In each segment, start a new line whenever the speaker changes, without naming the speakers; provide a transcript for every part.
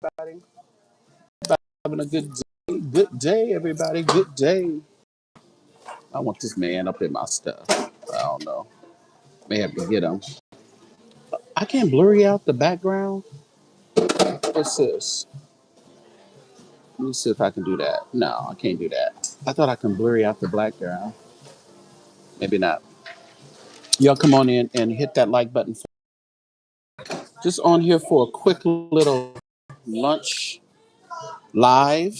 everybody. Having a good day. Good day, everybody. Good day. I want this man up in my stuff. I don't know. May have to get him. I can't blurry out the background. What's this? Let me see if I can do that. No, I can't do that. I thought I can blurry out the background. Maybe not. Y'all come on in and hit that like button. Just on here for a quick little lunch live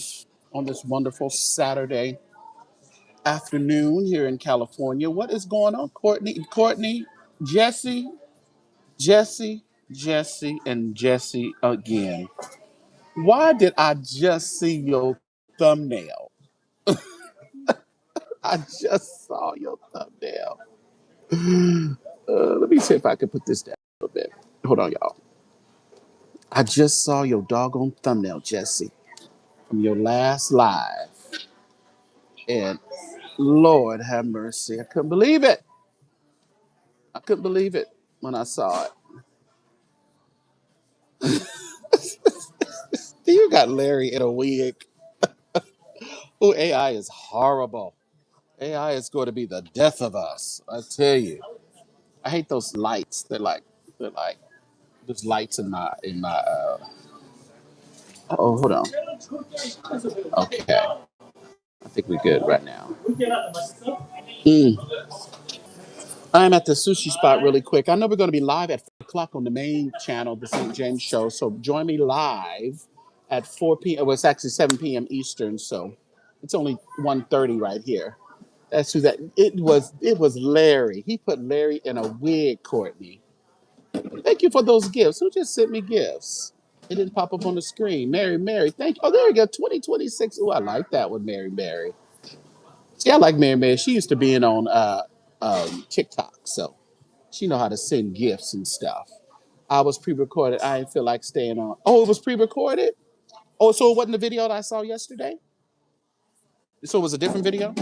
on this wonderful Saturday afternoon here in California. What is going on, Courtney, Jesse, Jesse, Jesse, and Jesse again? Why did I just see your thumbnail? I just saw your thumbnail. Let me see if I can put this down a little bit. Hold on, y'all. I just saw your doggone thumbnail, Jesse, from your last live. And Lord have mercy. I couldn't believe it. I couldn't believe it when I saw it. You got Larry in a wig. Oh, AI is horrible. AI is going to be the death of us. I tell you. I hate those lights. They're like there's lights in my. Oh, hold on. Okay, I think we're good right now. Mm. I'm at the sushi spot really quick. I know we're going to be live at 4 o'clock on the main channel, the St. James Show. So join me live at 4 p.m. Well, it's actually 7 p.m. Eastern. So it's only 1:30 right here. That's who that. It was Larry. He put Larry in a wig, Courtney. Thank you for those gifts. Who just sent me gifts? It didn't pop up on the screen. Mary. Thank you. Oh, there you go. 2026. Oh, I like that one, Mary. See, I like Mary. She used to be in on TikTok, so she know how to send gifts and stuff. I was pre-recorded. I didn't feel like staying on. Oh, it was pre-recorded. Oh, so it wasn't the video that I saw yesterday. So it was a different video.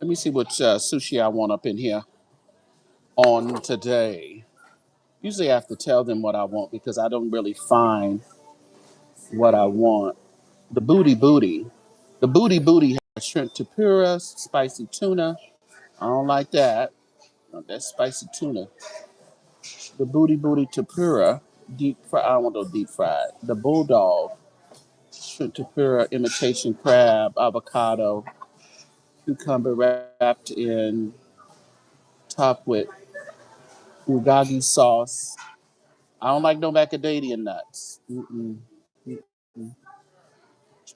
Let me see what sushi I want up in here on today. Usually I have to tell them what I want because I don't really find what I want. The booty. The booty has shrimp tempura, spicy tuna. I don't like that. No, that's spicy tuna. The booty tempura, deep fry. I don't want no deep fried. The bulldog, shrimp tempura, imitation crab, avocado, cucumber wrapped in top with bulgogi sauce. I don't like no macadamia nuts. Mm-mm. Mm-mm.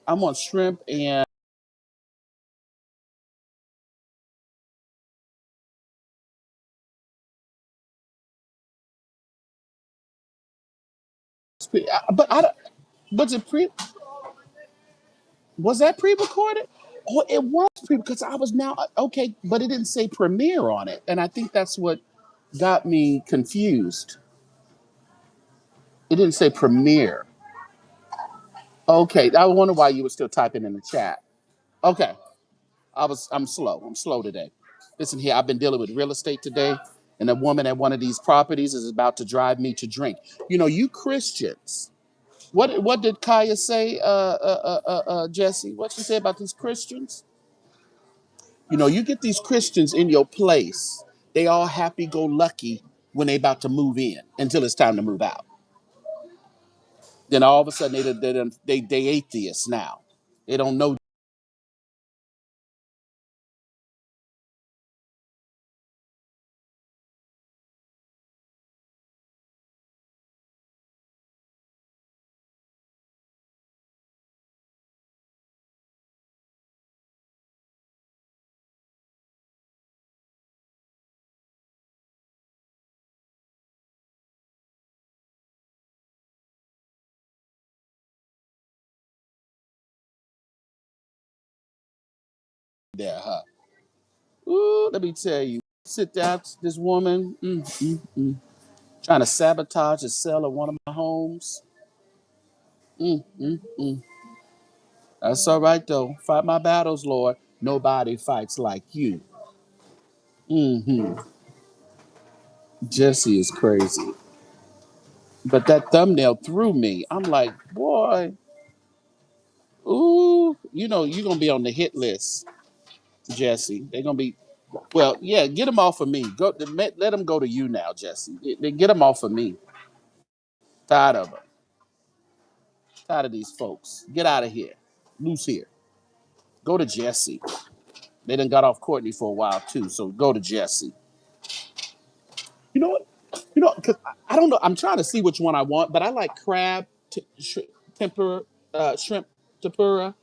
I want shrimp and but I don't- was it pre was that pre-recorded? Oh, it was pre because I was now okay, but it didn't say premiere on it, and I think that's what got me confused. It didn't say premiere. Okay, I wonder why you were still typing in the chat. Okay, I'm slow. I'm slow today. Listen here, I've been dealing with real estate today, and a woman at one of these properties is about to drive me to drink. You Christians. What did Kaya say, Jesse? What she say about these Christians? You get these Christians in your place. They all happy go lucky when they about to move in until it's time to move out. Then all of a sudden they atheists now. They don't know. There, huh? Ooh, let me tell you. Sit down, this woman trying to sabotage the sale of one of my homes. Mm, mm, mm. That's all right though. Fight my battles, Lord. Nobody fights like you. hmm Jesse is crazy. But that thumbnail threw me. I'm like, boy, ooh, you're gonna be on the hit list, Jesse. They're gonna be. Well, yeah, get them off of me. Let them go to you now, Jesse. Get them off of me. Tired of them. Tired of these folks. Get out of here. Loose here. Go to Jesse. They done got off Courtney for a while too, so go to Jesse. You know what? Because I don't know. I'm trying to see which one I want, but I like crab, tempura, shrimp tempura,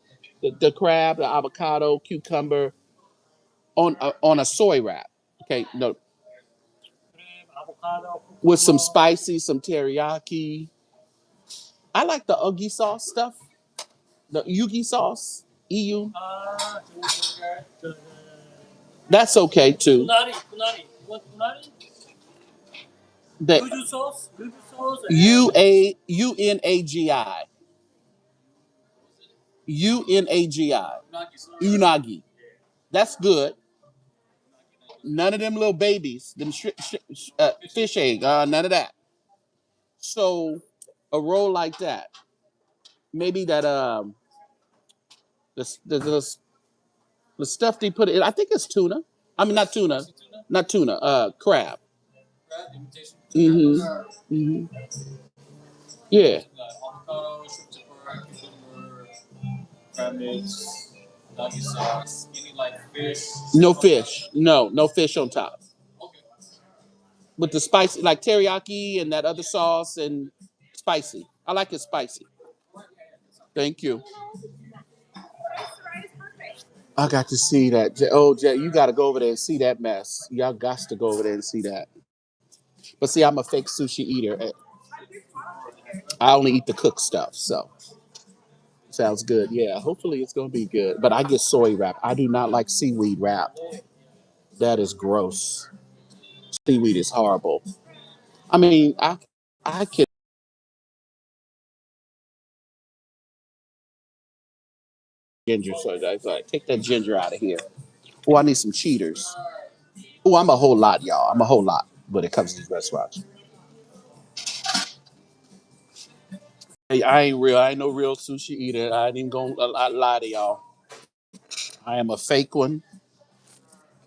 the crab, the avocado, cucumber on a soy wrap. Okay, no, with some spicy, some teriyaki. I like the uggy sauce stuff, the yugi sauce, EU. That's okay too. The UNAGI. UNAGI. Unagi. That's good. None of them little babies, them fish egg, none of that. So a roll like that, maybe that the stuff they put in. I think it's tuna. I mean, not tuna, not tuna. Crab. Hmm. Yeah. No fish. No, no fish on top. With the spicy, like teriyaki and that other sauce and spicy. I like it spicy. Thank you. I got to see that. Oh, Jay, you got to go over there and see that mess. Y'all got to go over there and see that. But see, I'm a fake sushi eater. I only eat the cooked stuff, so sounds good. Yeah, hopefully it's gonna be good. But I get soy wrap. I do not like seaweed wrap. That is gross. Seaweed is horrible. I mean, I can ginger, so that's like take that ginger out of here. Oh, I need some cheaters. Oh, I'm a whole lot, y'all. I'm a whole lot when it comes to these restaurants. Hey, I ain't real. I ain't no real sushi eater. I ain't even gonna lie to y'all. I am a fake one.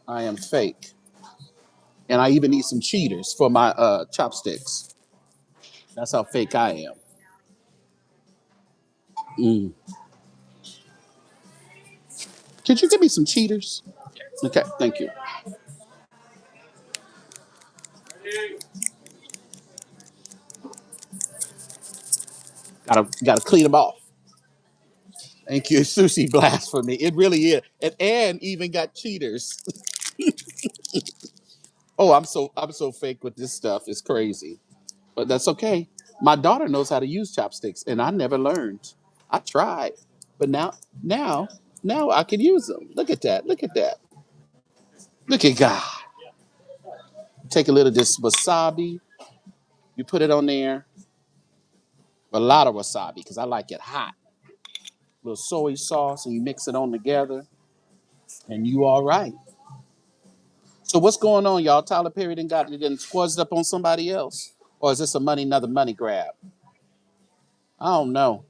I am fake. And I even eat some cheaters for my chopsticks. That's how fake I am. Mm. Could you give me some cheaters? Okay, thank you. Gotta clean them off. Thank you. Sushi blasphemy. It really is. And even got cheaters. Oh, I'm so fake with this stuff. It's crazy. But that's okay. My daughter knows how to use chopsticks, and I never learned. I tried, but now, now I can use them. Look at that. Look at that. Look at God. Take a little of this wasabi. You put it on there. A lot of wasabi because I like it hot. A little soy sauce, and you mix it on together, and you all right. So what's going on, y'all? Tyler Perry didn't got it and squazzed up on somebody else, or is this another money grab? I don't know.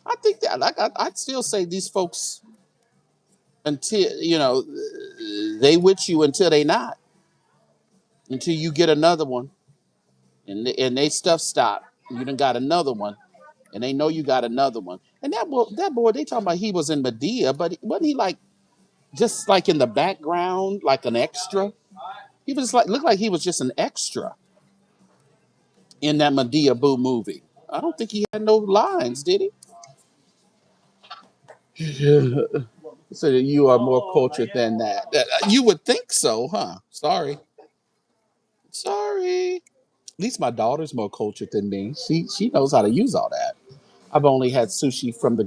I think that I'd still say these folks until they with you until they not, until you get another one, and they stuff stop. You done got another one, and they know you got another one. And that boy, they talking about he was in Medea, but wasn't he like just like in the background, like an extra? He was like looked like he was just an extra in that Medea Boo movie. I don't think he had no lines, did he? So you are more cultured than that. You would think so, huh? Sorry. Sorry. At least my daughter's more cultured than me. She knows how to use all that. I've only had sushi from the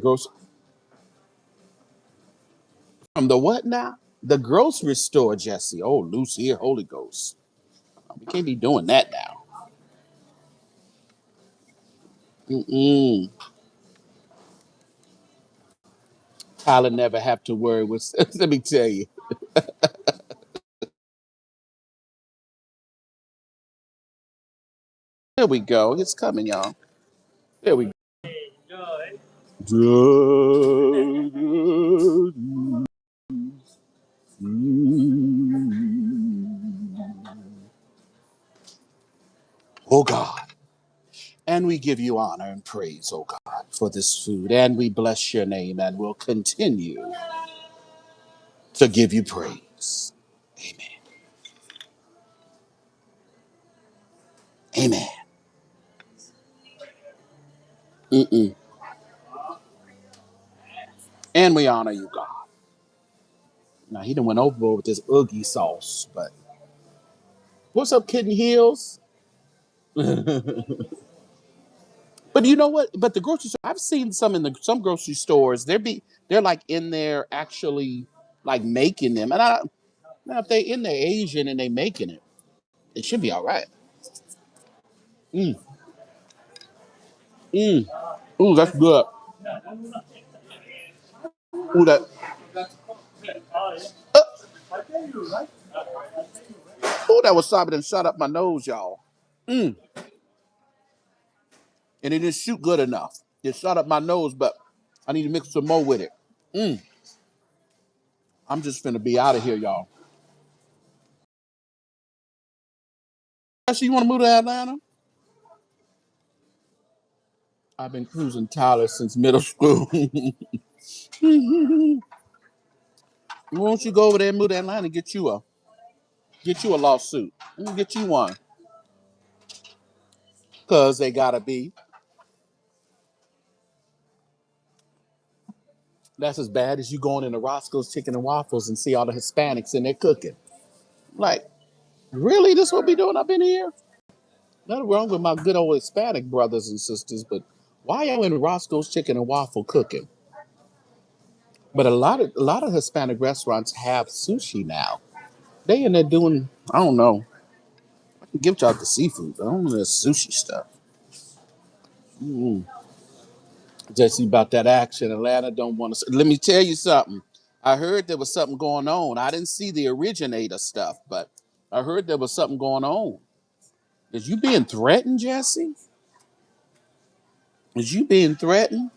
what now? The grocery store, Jesse. Oh, loose here, Holy Ghost. We can't be doing that now. Mm-mm. Tyler never have to worry with. Let me tell you. There we go. It's coming, y'all. There we go. Oh God. And we give you honor and praise, oh God, for this food. And we bless your name and will continue to give you praise. Amen. Amen. Mm-mm. And we honor you, God. Now, he done went overboard with this Oogie sauce, but what's up, Kitten Heels? But you know what? But the grocery store, I've seen some in some grocery stores. They're like in there actually like making them. And now if they in there Asian and they making it, it should be all right. Mm, mm. Ooh, that's good. Ooh, uh, that wasabi done shot up my nose, y'all. Mm. And it didn't shoot good enough. It shot up my nose, but I need to mix some more with it. Mm. I'm just finna be out of here, y'all. Actually, you want to move to Atlanta? I've been cruising Tyler since middle school. Why don't you go over there and move to Atlanta and get you a lawsuit? Get you one. Cause they gotta be. That's as bad as you going into Roscoe's Chicken and Waffles and see all the Hispanics in there cooking. Like, really? This what we doing up in here? Nothing wrong with my good old Hispanic brothers and sisters, but why y'all in Roscoe's Chicken and Waffle cooking? But a lot of Hispanic restaurants have sushi now. They in there doing, I don't know. I can give y'all the seafood. I don't know the sushi stuff. Mm. Just about that action. Atlanta don't want to. Let me tell you something. I heard there was something going on. I didn't see the originator stuff, but I heard there was something going on. Is you being threatened, Jesse? Is you being threatened?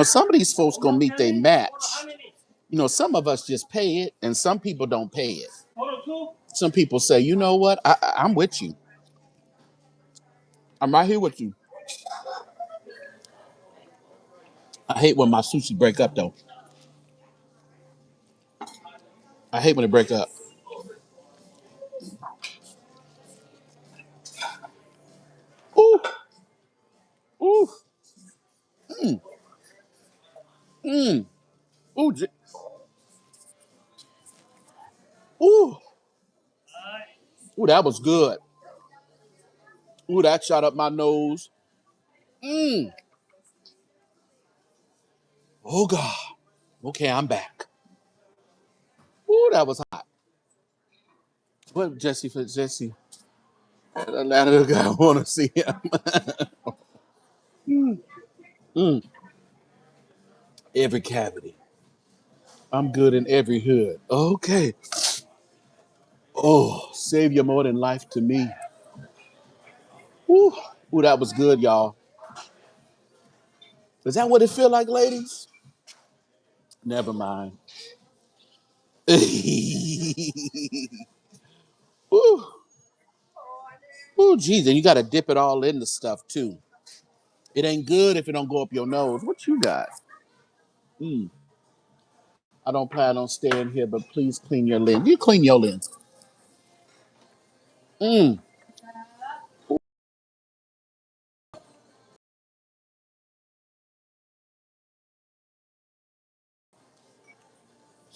Some of these folks gonna meet their match. Some of us just pay it, and some people don't pay it. Some people say, you know what? I'm with you. I'm right here with you. I hate when my sushi break up, though. I hate when it break up. Ooh, ooh, mm, mm, ooh, ooh, ooh. That was good. Ooh, that shot up my nose. Mm. Oh God. Okay, I'm back. Ooh, that was hot. What Jesse for Jesse? Atlanta guy want to see him. Mm. Every cavity. I'm good in every hood. Okay. Oh, Savior more than life to me. Ooh, ooh, that was good, y'all. Is that what it feel like, ladies? Never mind. Ooh, ooh, geez, and you got to dip it all in the stuff too. It ain't good if it don't go up your nose. What you got? Mm. I don't plan on staying here, but please clean your lens. You clean your lens. Mm.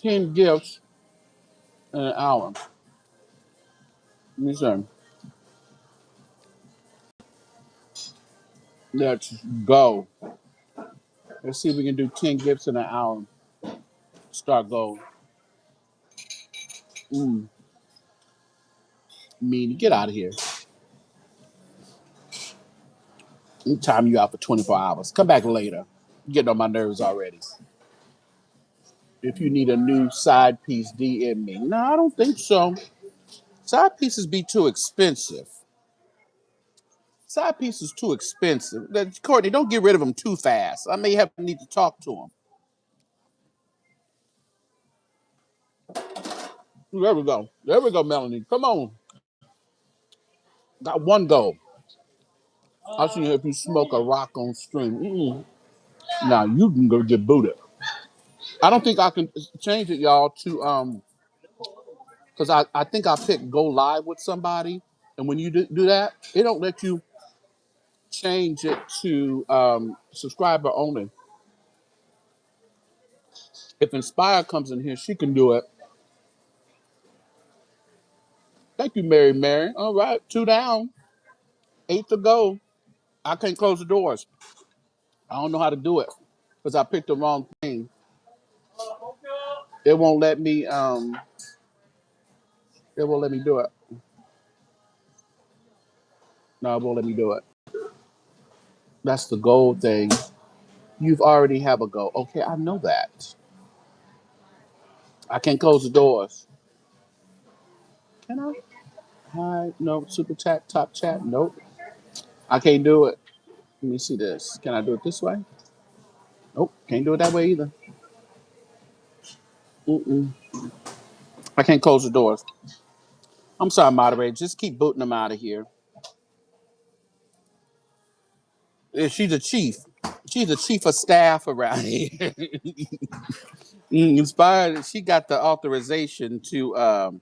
10 gifts in an hour. Let me see. Let's go. Let's see if we can do 10 gifts in an hour. Start going. Mm. Mean, get out of here. I'm time you out for 24 hours. Come back later. You're getting on my nerves already. If you need a new side piece, DM me. No, I don't think so. Side pieces be too expensive. Side piece is too expensive. Courtney, don't get rid of them too fast. I may have need to talk to him. There we go. There we go, Melanie. Come on. Got one go. I'll see if you smoke a rock on stream. Mm-mm. Now you can go get booted. I don't think I can change it, y'all, to because I think I picked go live with somebody, and when you do that, it don't let you change it to subscriber only. If Inspire comes in here, she can do it. Thank you, Mary Mary. All right, 2 down, 8 to go. I can't close the doors. I don't know how to do it because I picked the wrong thing. It won't let me. It won't let me do it. No, it won't let me do it. That's the goal thing. You've already have a goal. Okay, I know that. I can't close the doors. Can I? Hi, no. Super chat, top chat. Nope. I can't do it. Let me see this. Can I do it this way? Nope. Can't do it that way either. Mm-mm. I can't close the doors. I'm sorry, moderator. Just keep booting them out of here. Yeah, she's a chief. She's a chief of staff around here. Inspired. She got the authorization to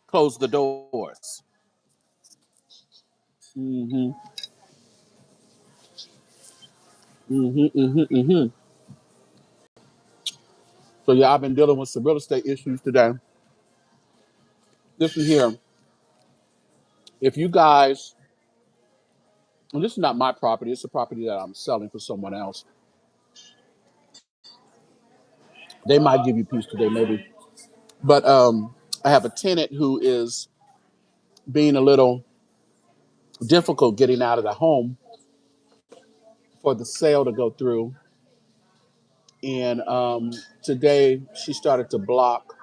close the doors. Mm-hmm. Mm-hmm. Mm-hmm. Mm-hmm. So yeah, I've been dealing with some real estate issues today. Listen here. If you guys, and this is not my property, it's a property that I'm selling for someone else. They might give you peace today, maybe. But I have a tenant who is being a little difficult getting out of the home for the sale to go through. And today she started to block.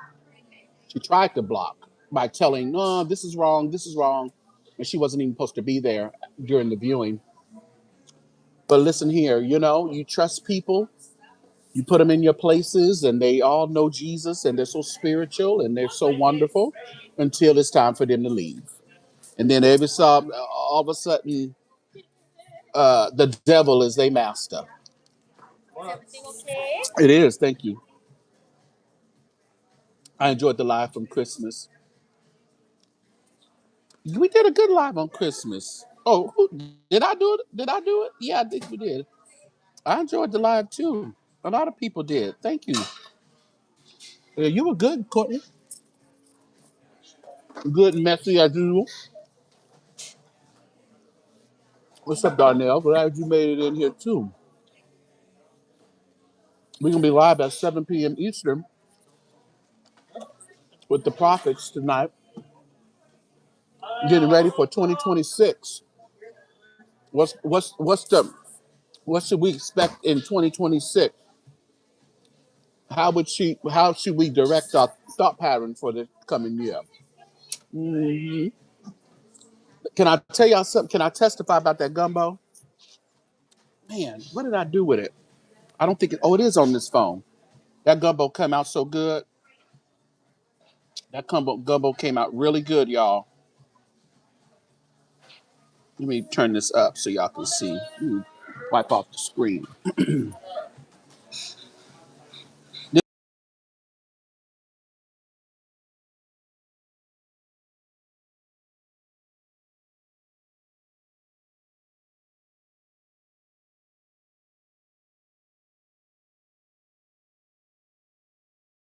She tried to block by telling, no, this is wrong, this is wrong. And she wasn't even supposed to be there during the viewing. But listen here, you trust people, you put them in your places, and they all know Jesus, and they're so spiritual, and they're so wonderful until it's time for them to leave. And then all of a sudden, the devil is their master. Everything okay? It is, thank you. I enjoyed the live from Christmas. We did a good live on Christmas. Oh, did I do it? Did I do it? Yeah, I think we did. I enjoyed the live too. A lot of people did. Thank you. Yeah, you were good, Courtney. Good and messy as usual. What's up, Darnell? Glad you made it in here too. We're gonna be live at 7 p.m. Eastern with the prophets tonight, getting ready for 2026. What should we expect in 2026? How should we direct our thought pattern for the coming year? Hmm. Can I tell y'all something? Can I testify about that gumbo? Man, what did I do with it? I don't think it is on this phone. That gumbo came out so good. That gumbo came out really good, y'all. Let me turn this up so y'all can see. Wipe off the screen.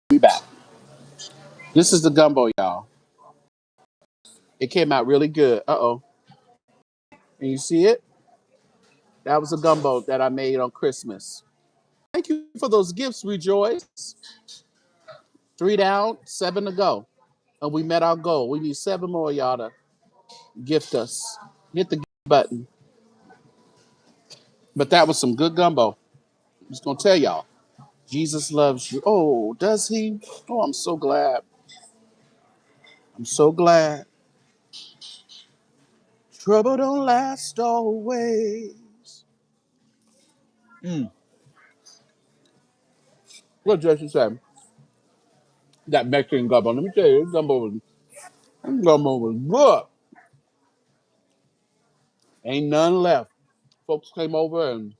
We back. This is the gumbo, y'all. It came out really good. Uh-oh. And you see it? That was a gumbo that I made on Christmas. Thank you for those gifts, Rejoice. 3 down, 7 to go. And we met our goal. We need 7 more of y'all to gift us. Hit the gift button. But that was some good gumbo. I'm just going to tell y'all. Jesus loves you. Oh, does he? Oh, I'm so glad. I'm so glad. Trouble don't last always. Mm. What Jesse said? That Mexican gumbo. Let me tell you, gumbo was good. Ain't none left. Folks came over and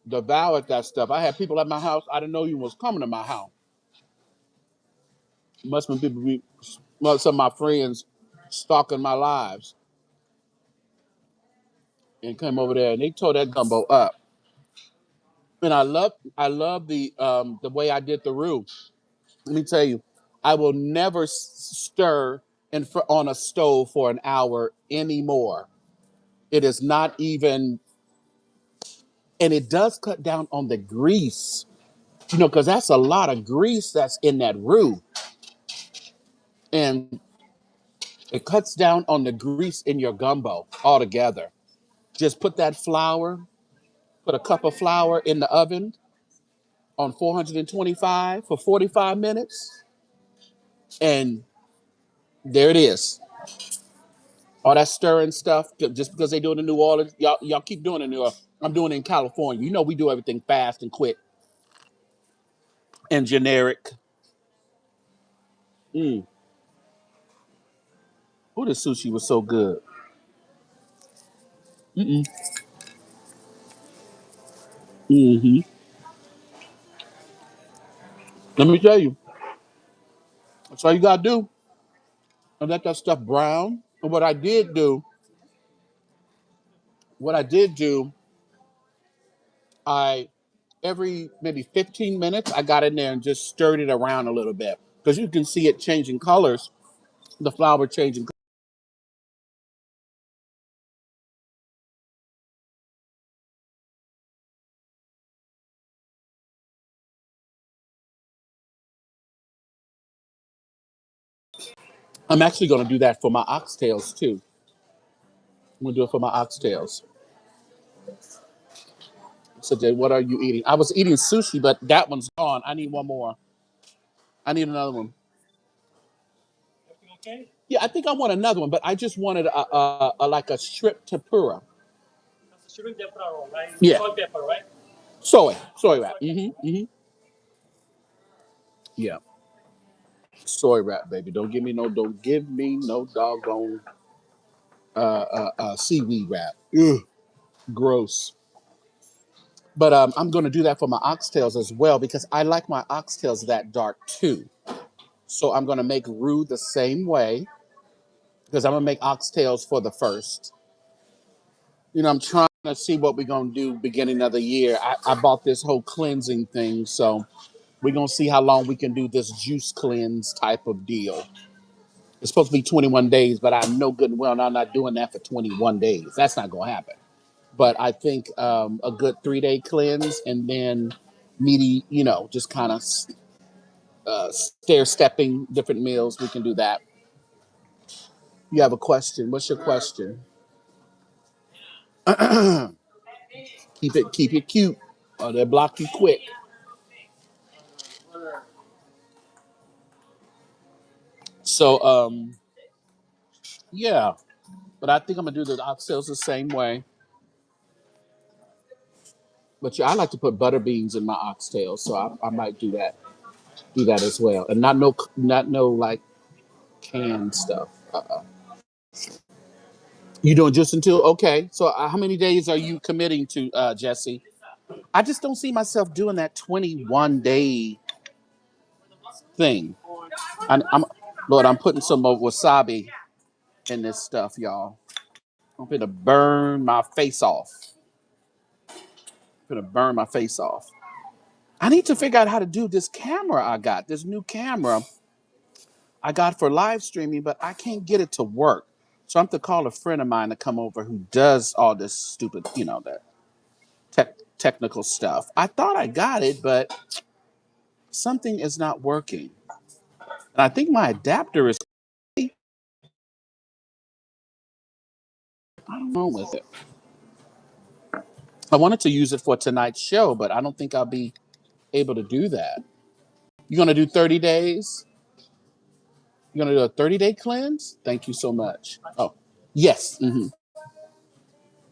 devoured that stuff. I had people at my house. I didn't know you was coming to my house. Must have been people, some of my friends stalking my lives and came over there and they tore that gumbo up. And I love the way I did the roux. Let me tell you, I will never stir on a stove for an hour anymore. It is not even, and it does cut down on the grease, because that's a lot of grease that's in that roux, and it cuts down on the grease in your gumbo altogether. Just put a cup of flour in the oven on 425 for 45 minutes, and there it is. All that stirring stuff, just because they do it in New Orleans, y'all keep doing it in New Orleans. I'm doing it in California. We do everything fast and quick and generic. Mm. Oh, the sushi was so good. Mm-mm. Hmm. Let me tell you, that's all you gotta do. And let that stuff brown. And what I did do, I every maybe 15 minutes, I got in there and just stirred it around a little bit because you can see it changing colors, the flour changing. I'm actually going to do that for my oxtails too. I'm going to do it for my oxtails. So, Jay, what are you eating? I was eating sushi, but that one's gone. I need one more. I need another one. Yeah, I think I want another one, but I just wanted a like a shrimp tempura. Yeah, soy wrap. Yeah, soy wrap, baby. Don't give me no doggone seaweed wrap. Ugh, gross. But I'm going to do that for my oxtails as well because I like my oxtails that dark too. So I'm going to make roux the same way because I'm going to make oxtails for the first. I'm trying to see what we're going to do beginning of the year. I bought this whole cleansing thing. So we're going to see how long we can do this juice cleanse type of deal. It's supposed to be 21 days, but I know good and well I'm not doing that for 21 days. That's not going to happen. But I think a good 3-day cleanse and then meaty, just kind of stair stepping different meals. We can do that. You have a question. What's your question? Keep it cute, or they'll block you quick. So yeah, but I think I'm gonna do the oxtails the same way. But yeah, I like to put butter beans in my oxtails, so I might do that as well, and not no like canned stuff. You doing just until okay? So how many days are you committing to, Jesse? I just don't see myself doing that 21-day thing. Lord, I'm putting some wasabi in this stuff, y'all. I'm gonna burn my face off. I'm gonna burn my face off. I need to figure out how to do this camera I got. This new camera I got for live streaming, but I can't get it to work. So I have to call a friend of mine to come over who does all this stupid, that technical stuff. I thought I got it, but something is not working. And I think my adapter is, I don't know with it. I wanted to use it for tonight's show, but I don't think I'll be able to do that. You're going to do 30 days? You're going to do a 30-day cleanse? Thank you so much. Oh, yes.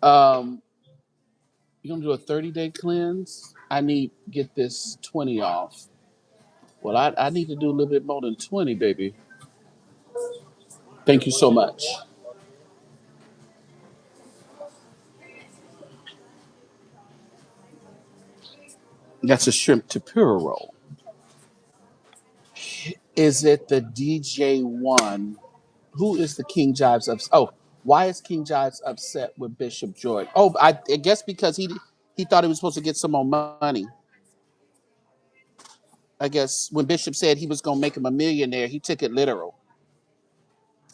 Um, you gonna do a 30-day cleanse? I need get this 20 off. Well, I need to do a little bit more than 20, baby. Thank you so much. That's a shrimp tempura roll. Is it the DJ one? Who is the King Jives upset? Oh, why is King Jives upset with Bishop Jordan? Oh, I guess because he thought he was supposed to get some more money. I guess when Bishop said he was going to make him a millionaire, he took it literal.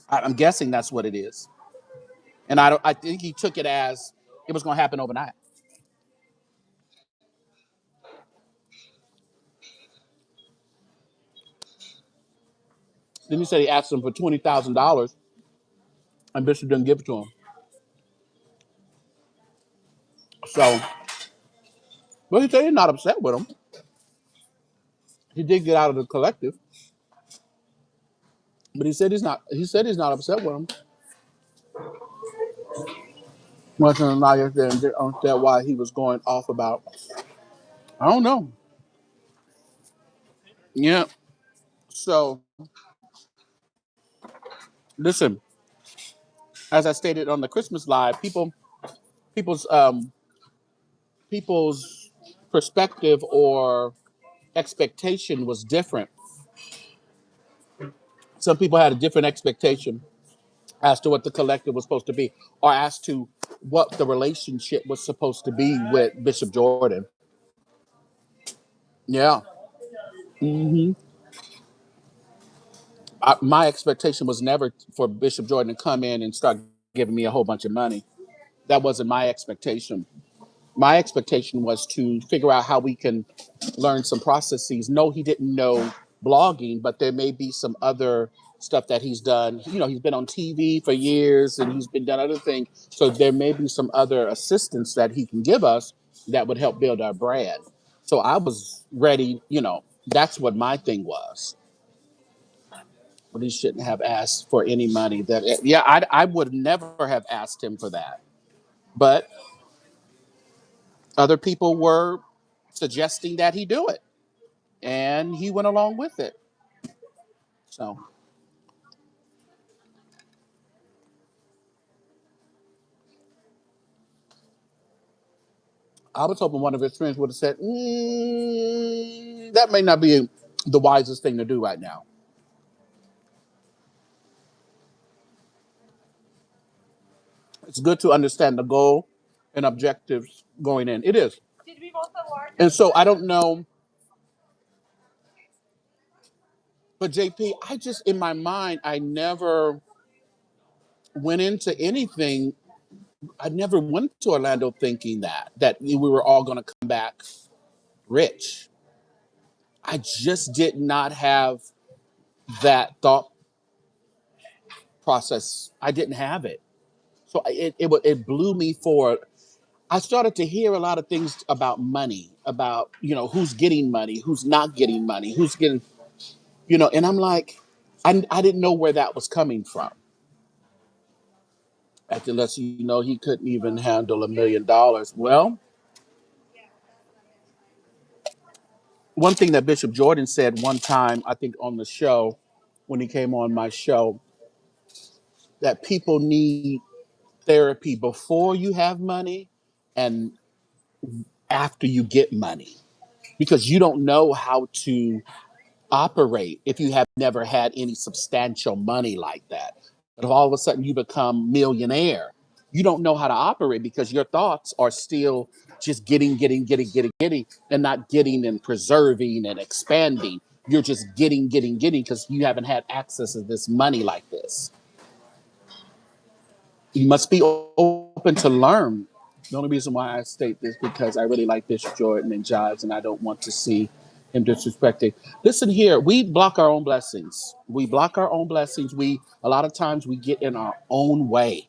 I'm guessing that's what it is, and I don't. I think he took it as it was going to happen overnight. Then he said he asked him for $20,000, and Bishop didn't give it to him. So, well, he said he's not upset with him. He did get out of the collective, but he said he's not. He said he's not upset with him. Once in a while, yesterday, and didn't understand why he was going off about. I don't know. Yeah. So, listen. As I stated on the Christmas live, people's people's perspective or expectation was different. Some people had a different expectation as to what the collective was supposed to be, or as to what the relationship was supposed to be with Bishop Jordan. Yeah. hmm my expectation was never for Bishop Jordan to come in and start giving me a whole bunch of money. That wasn't my expectation. My expectation was to figure out how we can learn some processes. No, he didn't know blogging, but there may be some other stuff that he's done. You know, he's been on TV for years and he's been done other things. So there may be some other assistance that he can give us that would help build our brand. So I was ready, that's what my thing was. But he shouldn't have asked for any money. Yeah, I would never have asked him for that. But other people were suggesting that he do it, and he went along with it. So I was hoping one of his friends would have said, that may not be the wisest thing to do right now. It's good to understand the goal and objectives going in. It is. And so I don't know, but JP, I just, in my mind, I never went into anything. I never went to Orlando thinking that we were all going to come back rich. I just did not have that thought process. I didn't have it. So it blew me forward. I started to hear a lot of things about money, about, who's getting money, who's not getting money, who's getting, and I'm like, I didn't know where that was coming from. After lets you know he couldn't even handle $1 million. Well, one thing that Bishop Jordan said one time, I think on the show, when he came on my show, that people need therapy before you have money and after you get money, because you don't know how to operate if you have never had any substantial money like that. But if all of a sudden you become millionaire, you don't know how to operate because your thoughts are still just getting, and not getting and preserving and expanding. You're just getting because you haven't had access to this money like this. You must be open to learn. The only reason why I state this because I really like Bishop Jordan and Jives, and I don't want to see him disrespected. Listen here, we block our own blessings. We block our own blessings. We a lot of times we get in our own way,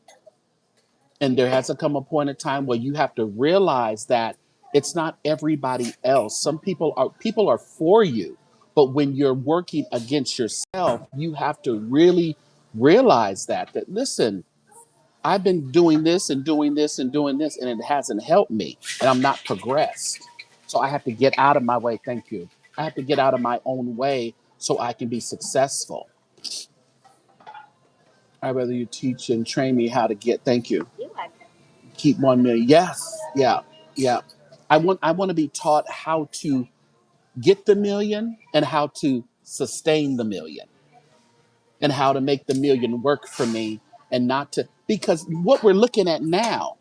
and there has to come a point in time where you have to realize that it's not everybody else. Some people are for you, but when you're working against yourself, you have to really realize that listen. I've been doing this and doing this and doing this, and it hasn't helped me, and I'm not progressed. So I have to get out of my way. Thank you. I have to get out of my own way so I can be successful. I'd rather you teach and train me how to get. Thank you. Keep 1 million. Yes. Yeah. Yeah. I want to be taught how to get the million and how to sustain the million and how to make the million work for me and not to, because what we're looking at now,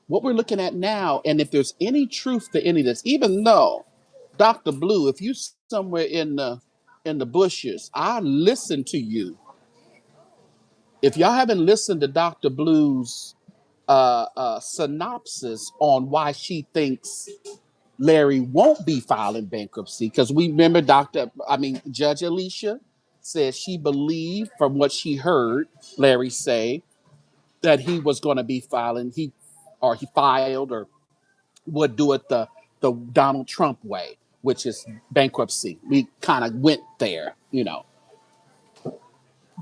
and if there's any truth to any of this, even though Dr. Blue, if you somewhere in the bushes, I listen to you. If y'all haven't listened to Dr. Blue's synopsis on why she thinks Larry won't be filing bankruptcy, because we remember Judge Alicia said she believed from what she heard Larry say that he was going to be filing, he filed or would do it the Donald Trump way, which is bankruptcy. We kind of went there.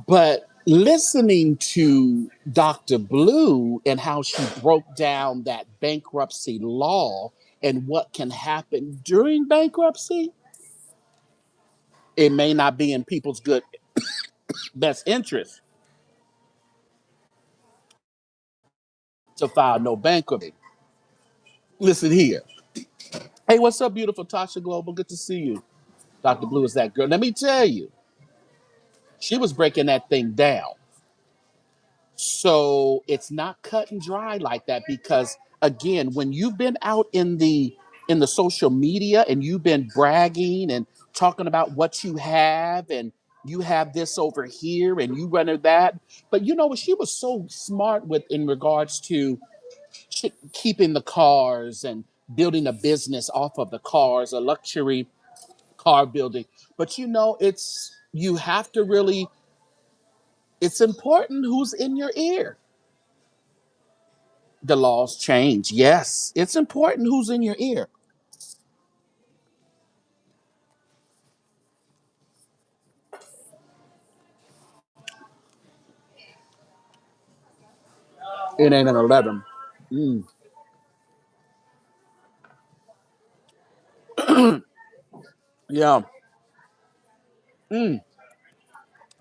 But listening to Dr. Blue and how she broke down that bankruptcy law and what can happen during bankruptcy, it may not be in people's good best interest to file no bankruptcy. Listen here. Hey, what's up, beautiful Tasha Global? Good to see you. Dr. Blue is that girl. Let me tell you, she was breaking that thing down. So it's not cut and dry like that because again, when you've been out in the social media and you've been bragging and talking about what you have and you have this over here and you run that, but you know what? She was so smart with in regards to keeping the cars and building a business off of the cars, a luxury car building. But it's you have to really. It's important who's in your ear. The laws change. Yes, it's important who's in your ear. It ain't an 11. Mm, yeah. Mm.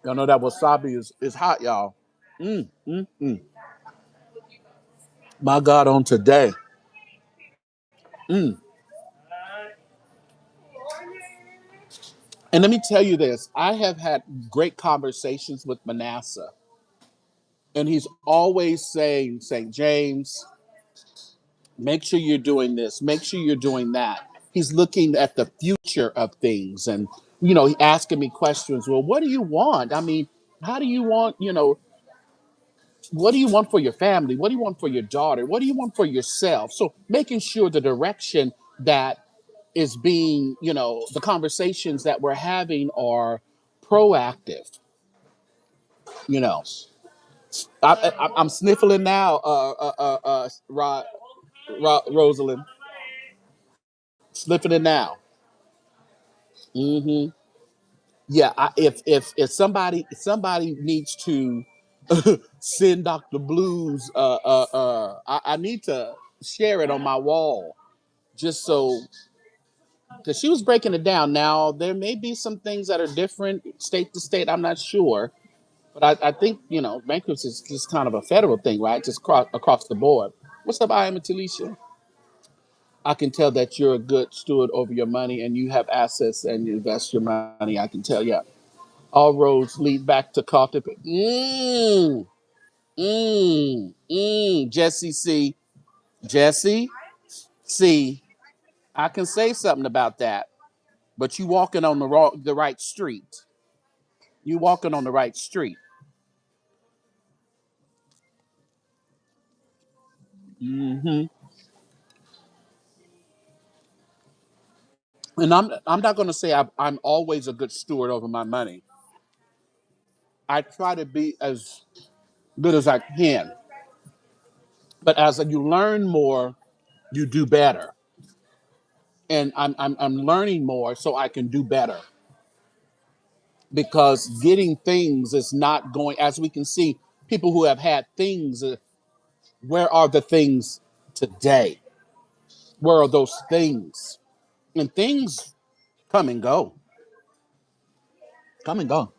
Y'all know that wasabi is hot, y'all. Mm, mm, mm. My God, on today. Mm. And let me tell you this: I have had great conversations with Manasseh, and he's always saying, James, make sure you're doing this, make sure you're doing that. He's looking at the future of things and, he asking me questions. Well, what do you want? I mean, how do you want, what do you want for your family? What do you want for your daughter? What do you want for yourself? So making sure the direction that is being, the conversations that we're having are proactive, you know. I'm sniffling now, Rosalind, sniffing it now. Hmm. Yeah, if somebody needs to send Dr. Blues, I need to share it on my wall just so because she was breaking it down. Now there may be some things that are different state to state. I'm not sure, but I think bankruptcy is just kind of a federal thing, right? Just across the board. What's up, I am Talisha? I can tell that you're a good steward over your money and you have assets and you invest your money. I can tell, yeah. All roads lead back to coffee. Jesse, see, Jesse, see, I can say something about that, but you walking on the right street. You walking on the right street. Hmm. And I'm not going to say I'm always a good steward over my money. I try to be as good as I can, but as you learn more, you do better. And I'm learning more so I can do better because getting things is not going, as we can see, people who have had things. Where are the things today? Where are those things? And things come and go, come and go.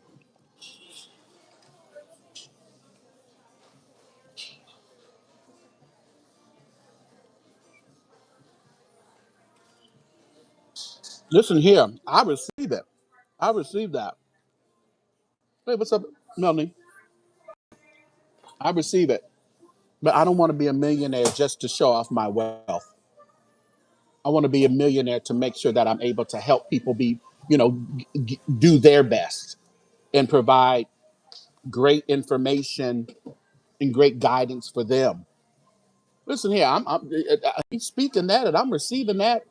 Listen here, I receive it. I receive that. Hey, what's up, Melanie? I receive it. But I don't want to be a millionaire just to show off my wealth. I want to be a millionaire to make sure that I'm able to help people be, do their best and provide great information and great guidance for them. Listen here, he's speaking that and I'm receiving that.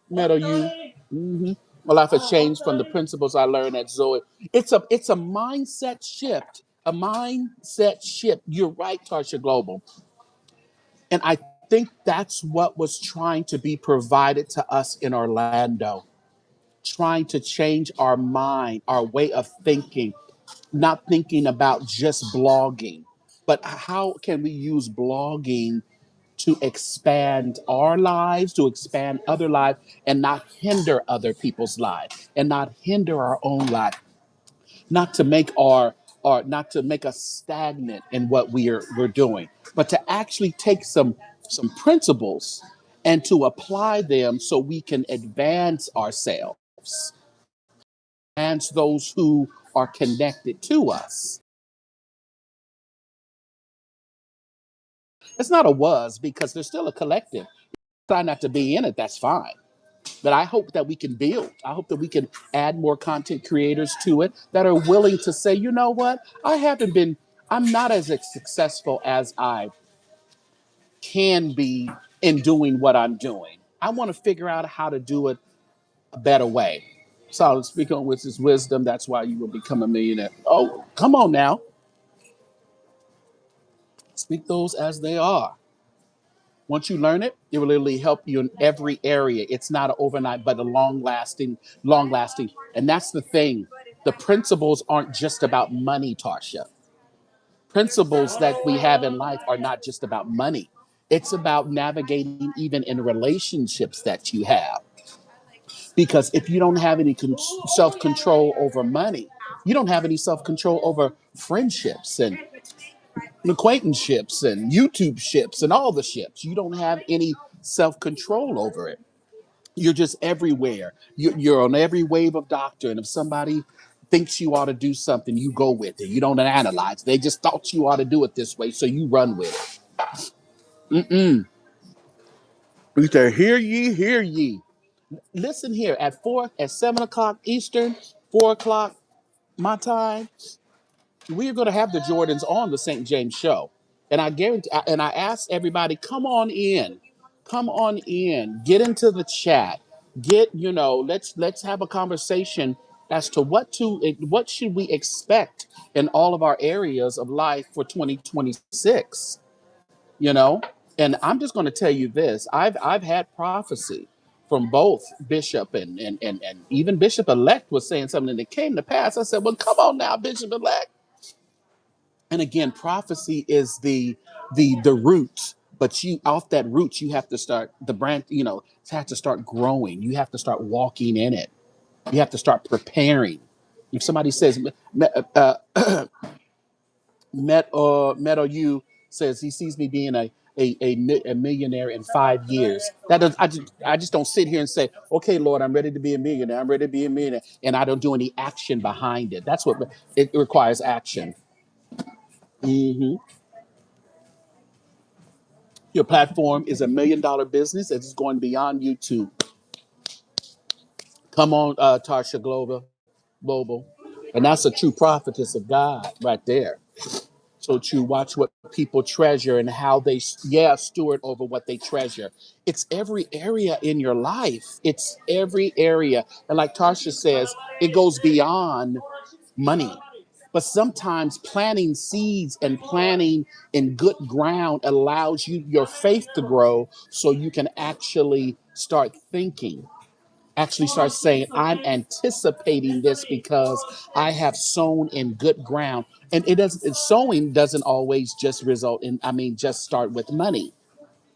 Meadow, you. Hmm. My life has changed from the principles I learned at Zoe. It's a mindset shift. A mindset shift. You're right, Tarsha Global. And I think that's what was trying to be provided to us in Orlando, trying to change our mind, our way of thinking, not thinking about just blogging, but how can we use blogging to expand our lives, to expand other lives, and not hinder other people's lives, and not hinder our own life, not to make not to make us stagnant in what we're doing, but to actually take some principles and to apply them so we can advance ourselves and those who are connected to us. It's not a was because there's still a collective. Try not to be in it, that's fine. But I hope that we can build. I hope that we can add more content creators to it that are willing to say, you know what, I'm not as successful as I can be in doing what I'm doing. I want to figure out how to do it a better way. So speak on with his wisdom. That's why you will become a millionaire. Oh, come on now. Speak those as they are. Once you learn it, it will literally help you in every area. It's not an overnight, but a long lasting. And that's the thing. The principles aren't just about money, Tarsha. Principles that we have in life are not just about money. It's about navigating even in relationships that you have. Because if you don't have any self control over money, you don't have any self control over friendships and acquaintanceships and YouTube ships and all the ships. You don't have any self control over it. You're just everywhere. You're on every wave of doctrine. If somebody thinks you ought to do something, you go with it. You don't analyze. They just thought you ought to do it this way, so you run with it. Mm-mm. We say, hear ye, hear ye. Listen here, at 7 o'clock Eastern, 4 o'clock my time, we are going to have the Jordans on the St. James show. And I guarantee, and I asked everybody, come on in, get into the chat, let's have a conversation as to what should we expect in all of our areas of life for 2026, you know? And I'm just going to tell you this, I've had prophecy from both Bishop and even Bishop elect was saying something that came to pass. I said, well, come on now, Bishop elect. And again, prophecy is the root, but you off that root, you have to start the brand, it has to start growing. You have to start walking in it. You have to start preparing. If somebody says, Metal you says he sees me being a millionaire in 5 years. That does I just don't sit here and say, okay, Lord, I'm ready to be a millionaire. I'm ready to be a millionaire, and I don't do any action behind it. That's what it requires action. Hmm. Your platform is $1 million business. It's going beyond YouTube. Come on, Tarsha Global. And that's a true prophetess of God right there. So to watch what people treasure and how they, steward over what they treasure. It's every area in your life. It's every area. And like Tarsha says, it goes beyond money. But sometimes planting seeds and planting in good ground allows your faith to grow so you can actually start thinking Actually start saying, I'm anticipating this because I have sown in good ground. And sowing doesn't always just result in, just start with money.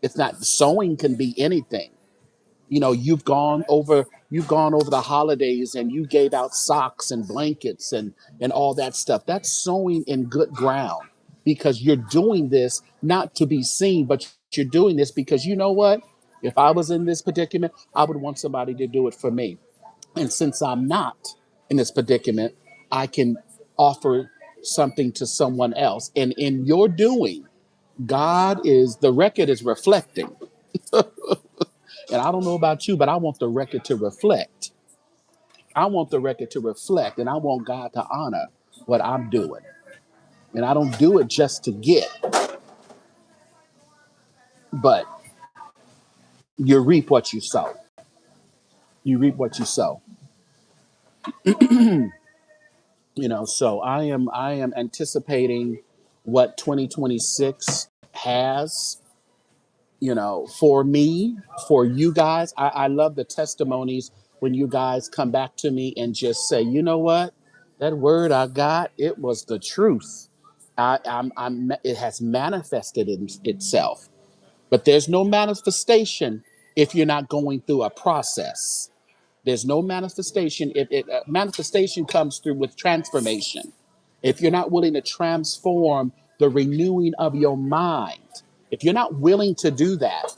It's not, sowing can be anything. You've gone over the holidays and you gave out socks and blankets and all that stuff. That's sowing in good ground, because you're doing this not to be seen, but you're doing this because, you know what, if I was in this predicament, I would want somebody to do it for me. And since I'm not in this predicament, I can offer something to someone else. And in your doing, the record is reflecting. And I don't know about you, but I want the record to reflect. I want the record to reflect, and I want God to honor what I'm doing. And I don't do it just to get, but you reap what you sow. You reap what you sow. So I am anticipating what 2026 has, for me, for you guys. I love the testimonies when you guys come back to me and just say, you know what, that word I got, it was the truth. It has manifested itself, but there's no manifestation if you're not going through a process. There's no manifestation if manifestation comes through with transformation. If you're not willing to transform the renewing of your mind, if you're not willing to do that,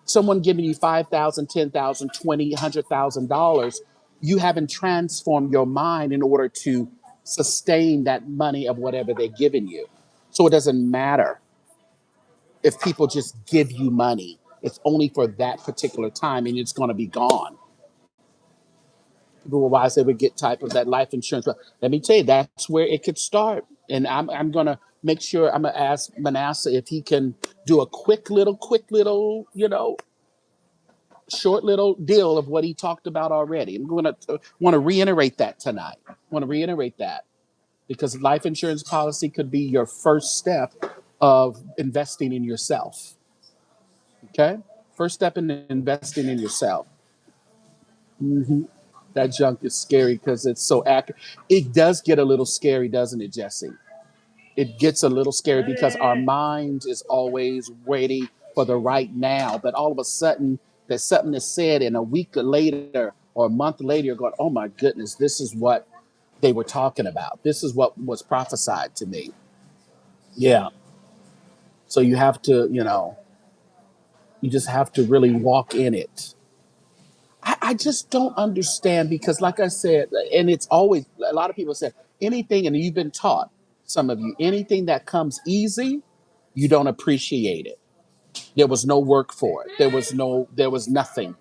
someone giving you 5,000, 10,000, 20, $100,000, you haven't transformed your mind in order to sustain that money of whatever they're giving you. So it doesn't matter if people just give you money. It's only for that particular time and it's going to be gone. People will why they would get type of that life insurance. But let me tell you, that's where it could start. And I'm going to make sure, I'm going to ask Manasseh if he can do a quick little, short little deal of what he talked about already. I'm going to want to reiterate that tonight. Want to reiterate that because life insurance policy could be your first step of investing in yourself. Okay? First step in investing in yourself. That junk is scary because it's so accurate. It does get a little scary, doesn't it, Jesse? It gets a little scary because our mind is always ready for the right now. But all of a sudden, there's something that's said, and a week later or a month later, you're going, oh my goodness, this is what they were talking about. This is what was prophesied to me. Yeah. So you have to, you just have to really walk in it. I just don't understand because, like I said, and it's always a lot of people say anything, and you've been taught, some of you, anything that comes easy, you don't appreciate it. There was no work for it. There was nothing.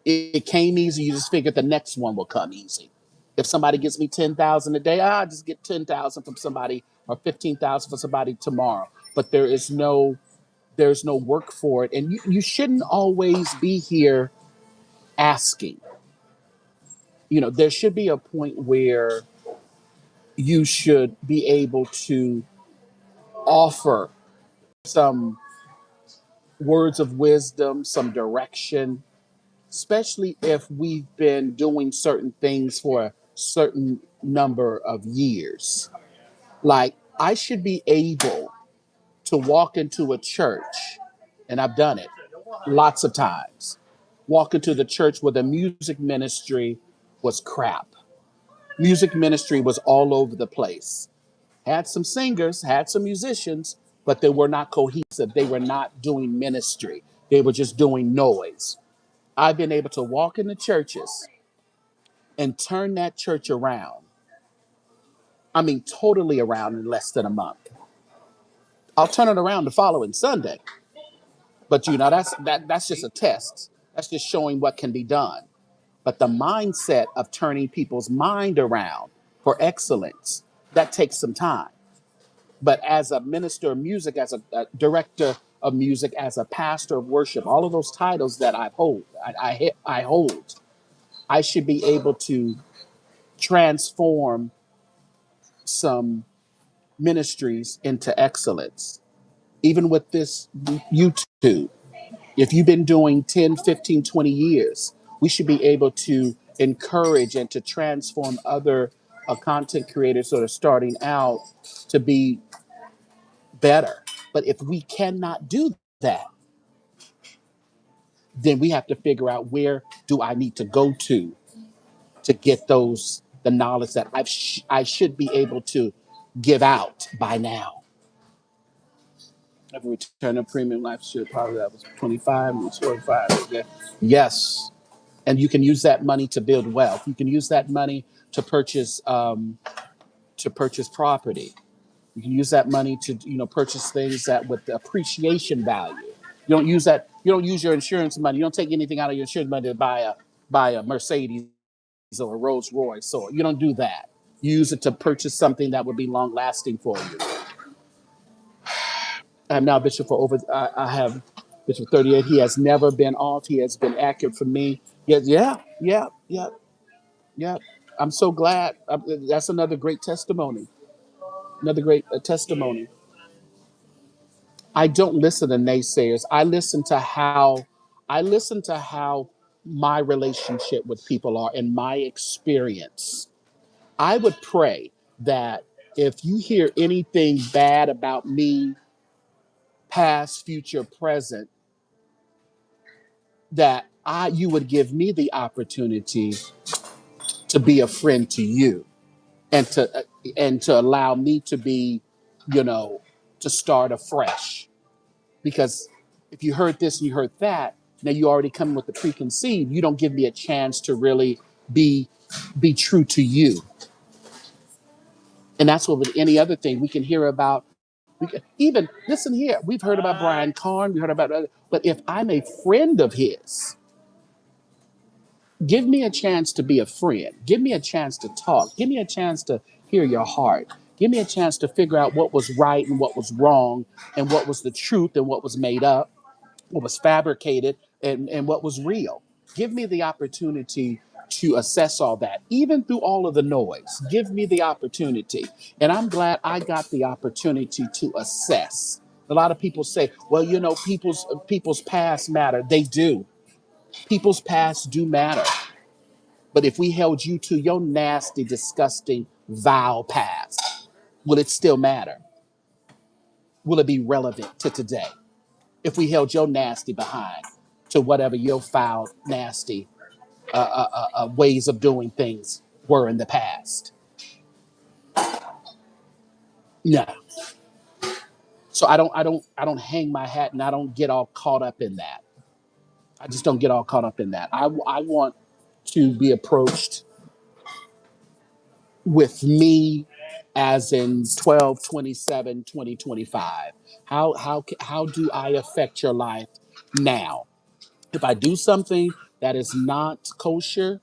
It came easy. You just figured the next one will come easy. If somebody gives me 10,000 a day, I just get 10,000 from somebody or 15,000 for somebody tomorrow. But there's no work for it, and you shouldn't always be here asking. There should be a point where you should be able to offer some words of wisdom, some direction, especially if we've been doing certain things for a certain number of years. Like, I should be able to walk into a church, and I've done it lots of times, walk into the church where the music ministry was crap. Music ministry was all over the place. Had some singers, had some musicians, but they were not cohesive. They were not doing ministry. They were just doing noise. I've been able to walk into churches and turn that church around. I mean, totally around in less than a month. I'll turn it around the following Sunday. But that's just a test. That's just showing what can be done. But the mindset of turning people's mind around for excellence, that takes some time. But as a minister of music, as a director of music, as a pastor of worship, all of those titles that I hold, I should be able to transform some ministries into excellence. Even with this YouTube, if you've been doing 10, 15, 20 years, We should be able to encourage and to transform other content creators that are starting out to be better. But if we cannot do that, then we have to figure out, where do I need to go to get the knowledge that I should be able to give out by now. Every return of premium life should probably, that was 25, it was 45. Okay. Yes. And you can use that money to build wealth. You can use that money to purchase property. You can use that money to, purchase things that with the appreciation value. You don't use your insurance money. You don't take anything out of your insurance money to buy a Mercedes or a Rolls Royce. So you don't do that. You use it to purchase something that would be long lasting for you. I'm now Bishop for over. I have Bishop 38. He has never been off. He has been accurate for me. Yeah, yeah, yeah, yeah, yeah. I'm so glad. That's another great testimony. Another great testimony. I don't listen to naysayers. I listen to how my relationship with people are and my experience. I would pray that if you hear anything bad about me, past, future, present, that you would give me the opportunity to be a friend to you, and to allow me to be, you know, to start afresh. Because if you heard this and you heard that, now you already come with the preconceived. You don't give me a chance to really be be true to you. And that's what with any other thing we can hear about. We can, even listen here. We've heard about Brian Carn. We heard about other. But if I'm a friend of his, give me a chance to be a friend. Give me a chance to talk. Give me a chance to hear your heart. Give me a chance to figure out what was right and what was wrong, and what was the truth and what was made up, what was fabricated, and what was real. Give me the opportunity to assess all that, even through all of the noise. Give me the opportunity. And I'm glad I got the opportunity to assess. A lot of people say, well, people's past matter. They do. People's past do matter. But if we held you to your nasty, disgusting, vile past, will it still matter? Will it be relevant to today? If we held your nasty behind to whatever your foul, nasty ways of doing things were in the past. No. So I don't hang my hat, and I don't get all caught up in that. I just don't get all caught up in that. I want to be approached with me as in 12, 27, 2025. How do I affect your life now? If I do something that is not kosher,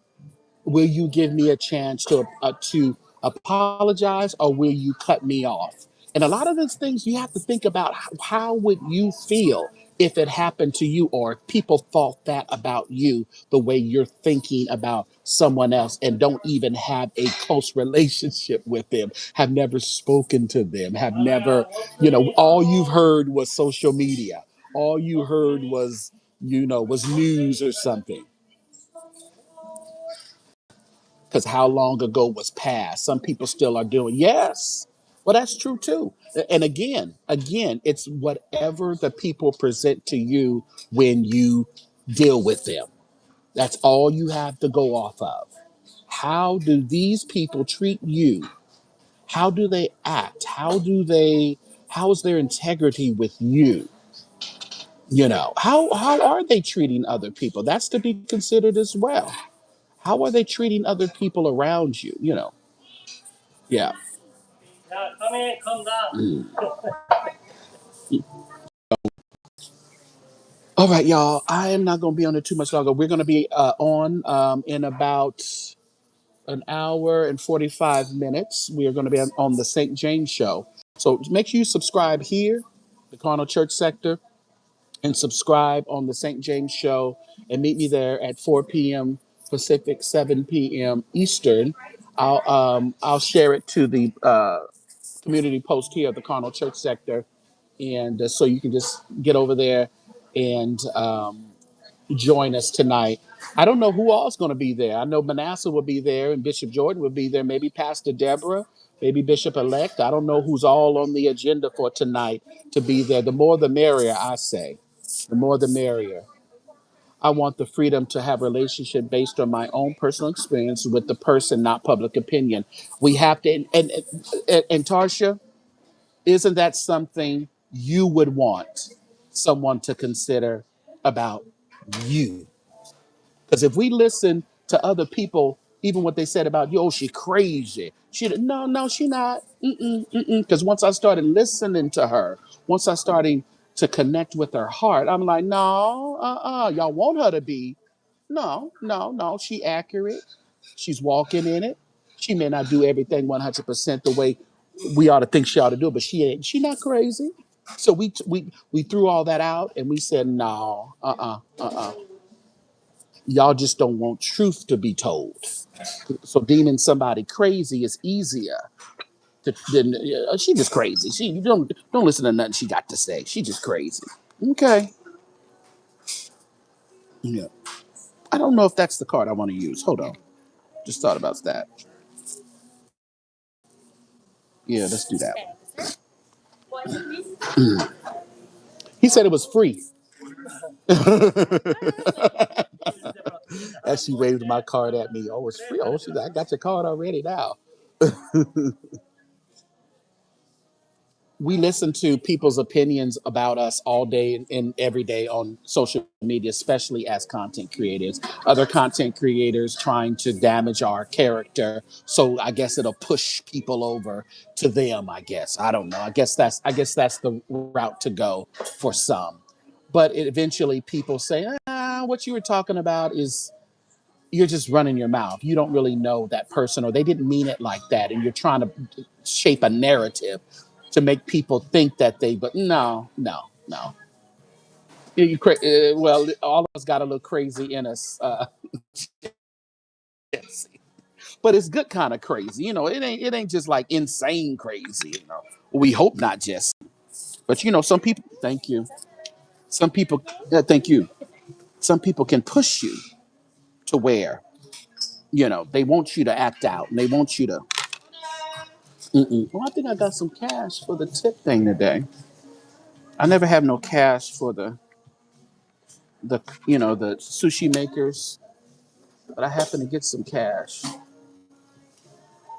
will you give me a chance to apologize, or will you cut me off? And a lot of those things you have to think about. How would you feel if it happened to you, or if people thought that about you, the way you're thinking about someone else, and don't even have a close relationship with them, have never spoken to them, have never, all you've heard was social media. All you heard was news or something. Because how long ago was past? Some people still are doing. Yes. Well, that's true too. And again, it's whatever the people present to you when you deal with them. That's all you have to go off of. How do these people treat you? How do they act? How is their integrity with you? How are they treating other people? That's to be considered as well. How are they treating other people around you? Yeah. Mm. All right, y'all. I am not going to be on it too much longer. We're going to be on in about an hour and 45 minutes. We are going to be on the St. James Show. So make sure you subscribe here, the Carnal Church Sector, and subscribe on the St. James Show, and meet me there at 4 p.m. Pacific, 7 p.m. Eastern. I'll share it to the community post here at the Carnal Church Sector, and so you can just get over there and join us tonight. I don't know who all's going to be there. I know Manasseh will be there and Bishop Jordan will be there. Maybe Pastor Deborah, maybe Bishop Elect. I don't know who's all on the agenda for tonight to be there. The more the merrier, I say. The more the merrier. I want the freedom to have a relationship based on my own personal experience with the person, not public opinion. We have to, and Tarsha, isn't that something you would want someone to consider about you? Because if we listen to other people, even what they said about you, oh, she crazy. No, she not. Because once I started listening to her, once I started to connect with her heart, I'm like, no, y'all want her to be. No, no, no. She accurate. She's walking in it. She may not do everything 100% the way we ought to think she ought to do it, but she ain't. She not crazy. So we threw all that out and we said, no, y'all just don't want truth to be told. So deeming somebody crazy is easier than she just crazy. She you don't listen to nothing she got to say. She just crazy. Okay. Yeah. I don't know if that's the card I want to use. Hold on. Just thought about that. Yeah, let's do that. He said it was free. As she waved my card at me. Oh, it's free. Oh, I got your card already now. We listen to people's opinions about us all day and every day on social media, especially as content creators. Other content creators trying to damage our character. So I guess it'll push people over to them, I guess. I don't know. I guess that's the route to go for some. But eventually people say, what you were talking about is you're just running your mouth. You don't really know that person, or they didn't mean it like that. And you're trying to shape a narrative to make people think that but no, no, no. Well, all of us got a little crazy in us. Yes. But it's good kind of crazy. It ain't just like insane crazy. We hope not just. But some people, thank you. Some people, thank you. Some people can push you to where, they want you to act out and they want you to. Well, I think I got some cash for the tip thing today. I never have no cash for the sushi makers, but I happen to get some cash.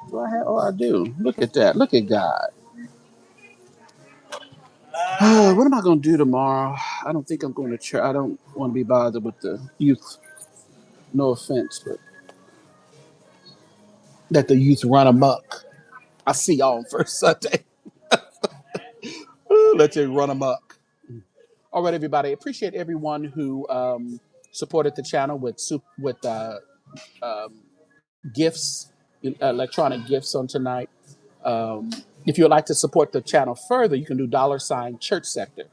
Do I have? Oh, I do. Look at that. Look at God. What am I going to do tomorrow? I don't think I'm going to church. I don't want to be bothered with the youth. No offense, but that the youth run amok. I see y'all on first Sunday. Let you run amok. All right, everybody. Appreciate everyone who supported the channel with gifts, electronic gifts on tonight. If you would like to support the channel further, you can do $Church Sector.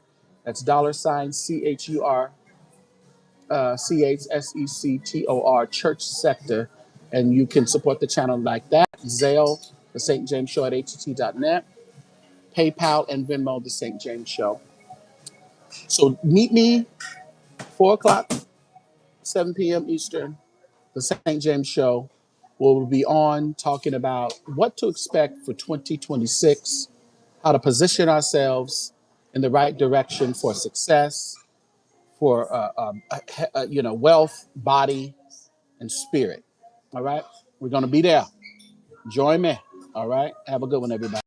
That's $CHURCHSECTOR Church Sector. And you can support the channel like that. Zelle, the St. James Show at att.net. PayPal and Venmo, the St. James Show. So meet me 4 o'clock, 7 p.m. Eastern, the St. James Show. We'll be on talking about what to expect for 2026, how to position ourselves in the right direction for success, for wealth, body, and spirit. All right, we're gonna be there. Join me. All right, have a good one, everybody.